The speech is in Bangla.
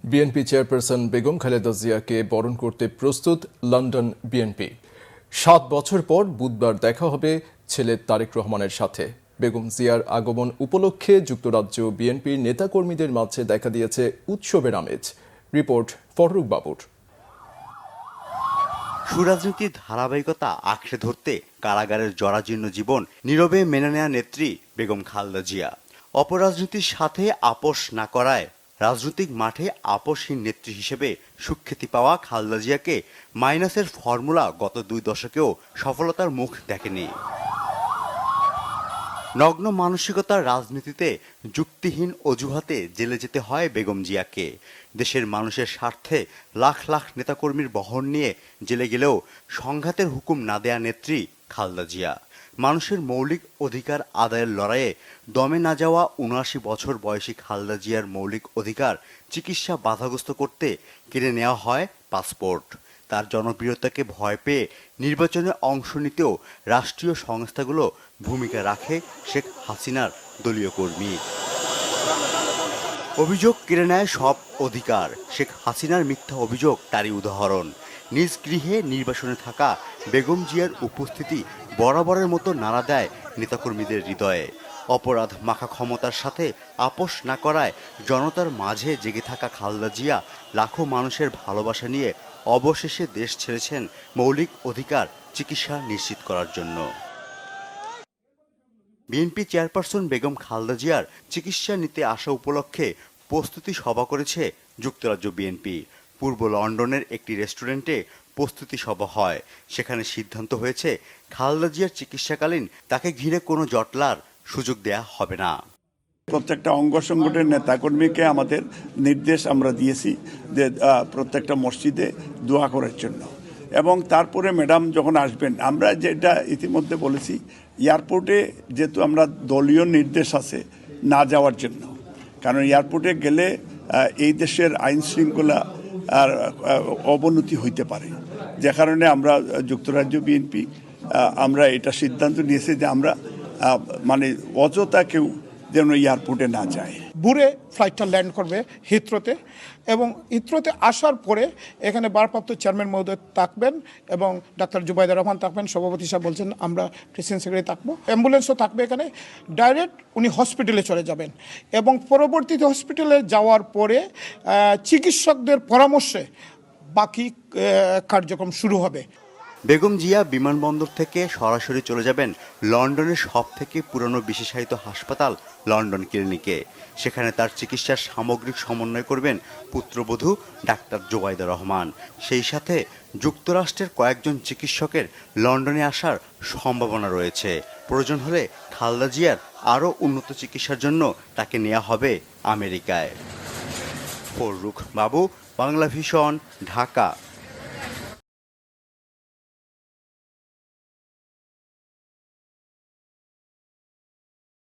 বিএনপি চেয়ারপারসন বেগম খালেদা জিয়াকে বরণ করতে প্রস্তুত লন্ডন বিএনপি। ৭ বছর পর বুধবার দেখা হবে ছেলে তারেক রহমানের সাথে। বেগম জিয়ার আগমন উপলক্ষে যুক্তরাজ্য বিএনপির নেতাকর্মীদের মাঝে দেখা দিয়েছে উৎসবের আমেজ। রিপোর্ট ফররুখ বাবুর। সুরাজনীতির ধারাবাহিকতা আঁকড়ে ধরতে কারাগারের জরাজীর্ণ জীবন নীরবে মেনে নেয়া নেত্রী বেগম খালেদা জিয়া। অপরাজনীতির সাথে আপোষ না করায় রাজনৈতিক মাঠে আপোষহীন নেত্রী হিসেবে সুখ্যাতি পাওয়া খালেদা জিয়াকে মাইনাসের ফর্মুলা গত 2 দশকেও সফলতার মুখ দেখেনি। নগ্ন মানসিকতার রাজনীতিতে যুক্তিহীন অজুহাতে জেলে যেতে হয় বেগম জিয়াকে। দেশের মানুষের স্বার্থে লাখ লাখ নেতাকর্মীর বহর নিয়ে জেলে গেলেও সংঘাতের হুকুম না দেয়া নেত্রী খালেদা জিয়া। মানুষের মৌলিক অধিকার আদায়ের লড়াইয়ে দমে না যাওয়া ৭৯ বছর বয়সী খালেদা জিয়ার মৌলিক অধিকার চিকিৎসা বাধাগ্রস্ত করতে কেড়ে নেওয়া হয় পাসপোর্ট। তার জনপ্রিয়তাকে ভয় পেয়ে নির্বাচনে অংশ নিতেও রাষ্ট্রীয় সংস্থাগুলো ভূমিকা রাখে শেখ হাসিনার দলীয় কর্মী। অভিযোগ কেড়ে নেয় সব অধিকার। শেখ হাসিনার মিথ্যা অভিযোগ তারই উদাহরণ। নিজ গৃহে নির্বাসনে থাকা বেগম জিয়ার উপস্থিতি বরাবরের মতো নাড়া দেয় নেতাকর্মীদের হৃদয়ে। অপরাধ মাখা ক্ষমতার সাথে আপোষ না করায় জনতার মাঝে জেগে থাকা খালেদা জিয়া লাখো মানুষের ভালোবাসা নিয়ে অবশেষে দেশ ছেড়েছেন মৌলিক অধিকার চিকিৎসা নিশ্চিত করার জন্য। বিএনপি চেয়ারপারসন বেগম খালেদা জিয়ার চিকিৎসা নিতে আসা উপলক্ষে প্রস্তুতি সভা করেছে যুক্তরাজ্য বিএনপি। পূর্ব লন্ডনের একটি রেস্টুরেন্টে প্রস্তুতি সভা হয়। সেখানে সিদ্ধান্ত হয়েছে খালেদা জিয়ার চিকিৎসাকালীন তাকে ঘিরে কোনো জটলার সুযোগ দেয়া হবে না। প্রত্যেকটা অঙ্গ সংগঠনের নেতাকর্মীকে আমাদের নির্দেশ আমরা দিয়েছি যে প্রত্যেকটা মসজিদে দোয়া করার জন্য। এবং তারপরে ম্যাডাম যখন আসবেন, আমরা যেটা ইতিমধ্যে বলেছি, এয়ারপোর্টে যেহেতু আমরা দলীয় নির্দেশ আছে না যাওয়ার জন্য, কারণ এয়ারপোর্টে গেলে এই দেশের আইন শৃঙ্খলা আর অবনতি হইতে পারে। যে কারণে আমরা যুক্তরাজ্য বিএনপি আমরা এটা সিদ্ধান্ত নিয়েছি যে আমরা মানে অযথা কেউ যেন এয়ারপোর্টে না যায়। ভোরে ফ্লাইটটা ল্যান্ড করবে হিথ্রোতে, এবং হিথ্রোতে আসার পরে এখানে ভারপ্রাপ্ত চেয়ারম্যান মহোদয় থাকবেন এবং ডাক্তার জুবাইদা রহমান থাকবেন, সভাপতি সাহেব বলছেন আমরা প্রেসিডেন্ট সেক্রেটারি থাকবো, অ্যাম্বুলেন্সও থাকবে এখানে। ডাইরেক্ট উনি হসপিটালে চলে যাবেন এবং পরবর্তীতে হসপিটালে যাওয়ার পরে চিকিৎসকদের পরামর্শে বাকি কার্যক্রম শুরু হবে। বেগম জিয়া বিমানবন্দর থেকে সরাসরি চলে যাবেন লন্ডনের সবথেকে পুরনো বিশেষায়িত হাসপাতাল লন্ডন ক্লিনিকে। সেখানে তার চিকিৎসার সামগ্রিক সমন্বয় করবেন পুত্রবধূ ডাক্তার জুবাইদা রহমান। সেই সাথে যুক্তরাষ্ট্রের কয়েকজন চিকিৎসকের লন্ডনে আসার সম্ভাবনা রয়েছে। প্রয়োজন হলে খালেদা জিয়ার আরও উন্নত চিকিৎসার জন্য তাকে নেওয়া হবে আমেরিকায়। ফররুখ বাবু, বাংলা ভিশন, ঢাকা।